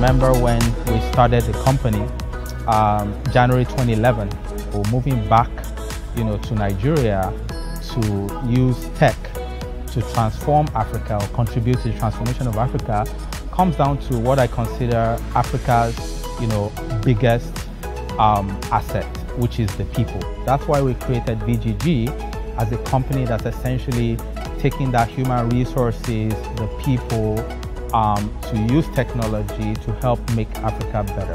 remember when we started the company, January 2011, we're moving back, to Nigeria to use tech to transform Africa or contribute to the transformation of Africa, comes down to what I consider Africa's, biggest asset, which is the people. That's why we created VGG as a company that's essentially taking that human resources, the people, to use technology to help make Africa better.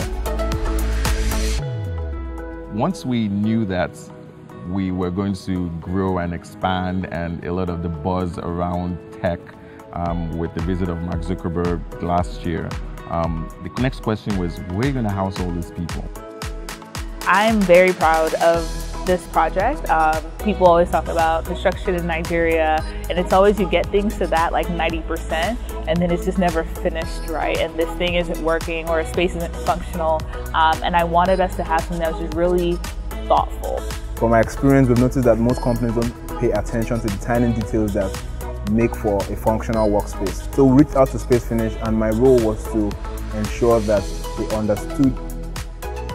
Once we knew that we were going to grow and expand, and a lot of the buzz around tech with the visit of Mark Zuckerberg last year, the next question was, where are you going to house all these people? I'm very proud of this project. People always talk about construction in Nigeria, and it's always you get things to that like 90%, and then it's just never finished, right? And this thing isn't working or a space isn't functional. And I wanted us to have something that was just really thoughtful. From my experience, we've noticed that most companies don't pay attention to the tiny details that make for a functional workspace. So we reached out to Space Finish, and my role was to ensure that they understood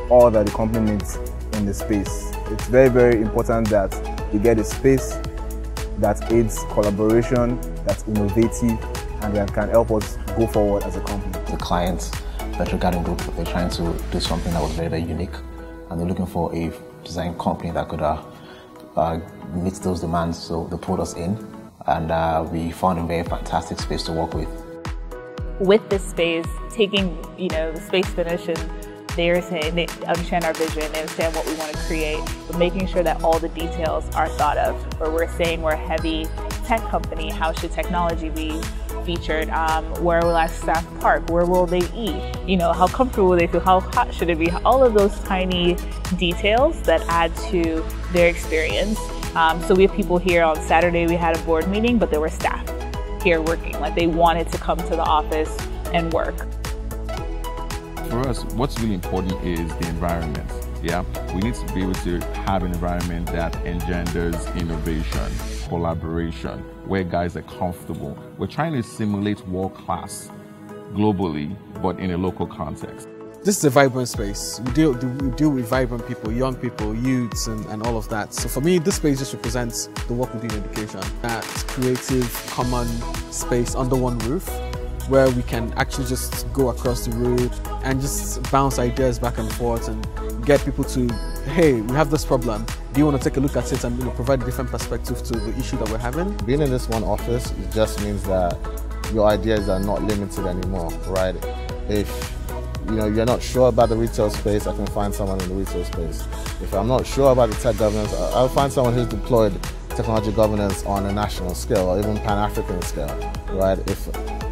all that the company needs in the space. It's very, very important that you get a space that aids collaboration, that's innovative, and that can help us go forward as a company. The clients, Petro Garden Group, they're trying to do something that was very, very unique, and they're looking for a design company that could meet those demands. So they pulled us in, and we found a very fantastic space to work with. With this space, taking the Space Finish, and they're saying they understand our vision, they understand what we want to create, but making sure that all the details are thought of. Where we're saying we're a heavy tech company, how should technology be featured? Where will our staff park? Where will they eat? How comfortable will they feel? How hot should it be? All of those tiny details that add to their experience. So we have people here on Saturday, we had a board meeting, but there were staff here working. Like they wanted to come to the office and work. For us, what's really important is the environment. Yeah, we need to be able to have an environment that engenders innovation, collaboration, where guys are comfortable. We're trying to simulate world class globally, but in a local context. This is a vibrant space. We deal with vibrant people, young people, youths, and all of that. So for me, this space just represents the work we do in education. That creative, common space under one roof, where we can actually just go across the road and just bounce ideas back and forth and get people to, hey, we have this problem. Do you want to take a look at it and provide a different perspective to the issue that we're having? Being in this one office, it just means that your ideas are not limited anymore, right? If you're not sure about the retail space, I can find someone in the retail space. If I'm not sure about the tech governance, I'll find someone who's deployed technology governance on a national scale or even Pan-African scale, right?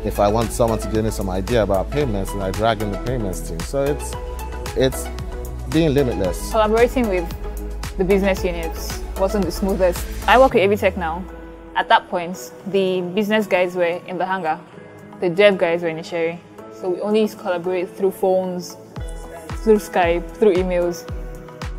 If I want someone to give me some idea about payments, and I drag in the payments team. So it's being limitless. Collaborating with the business units wasn't the smoothest. I work with Evitech now. At that point, the business guys were in the hangar. The dev guys were in the Sherry. So we only used to collaborate through phones, through Skype, through emails.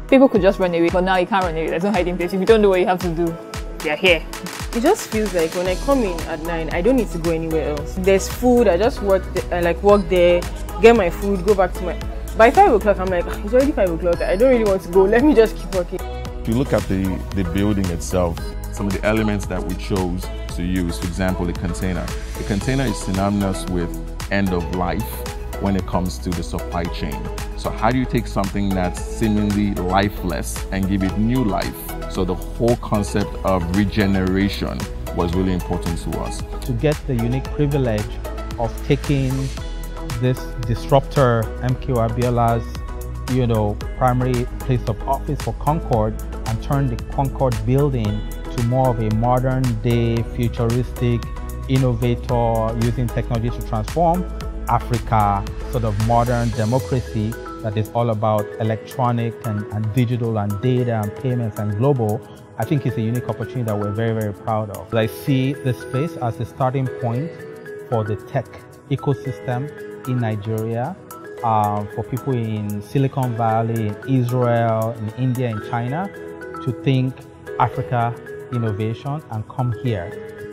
People could just run away, but now you can't run away. There's no hiding place. If you don't know what you have to do, you're here. It just feels like when I come in at 9, I don't need to go anywhere else. There's food, I just work there, get my food, go back to my... By 5 o'clock, I'm like, it's already 5 o'clock, I don't really want to go, let me just keep working. If you look at the building itself, some of the elements that we chose to use, for example, the container. The container is synonymous with end of life when it comes to the supply chain. So how do you take something that's seemingly lifeless and give it new life? So the whole concept of regeneration was really important to us. To get the unique privilege of taking this disruptor, MK Abiola's, primary place of office for Concord, and turn the Concord building to more of a modern day, futuristic innovator using technology to transform Africa, sort of modern democracy that is all about electronic and digital and data and payments and global. I think it's a unique opportunity that we're very, very proud of. I see this space as a starting point for the tech ecosystem in Nigeria, for people in Silicon Valley, in Israel, in India, in China, to think Africa innovation and come here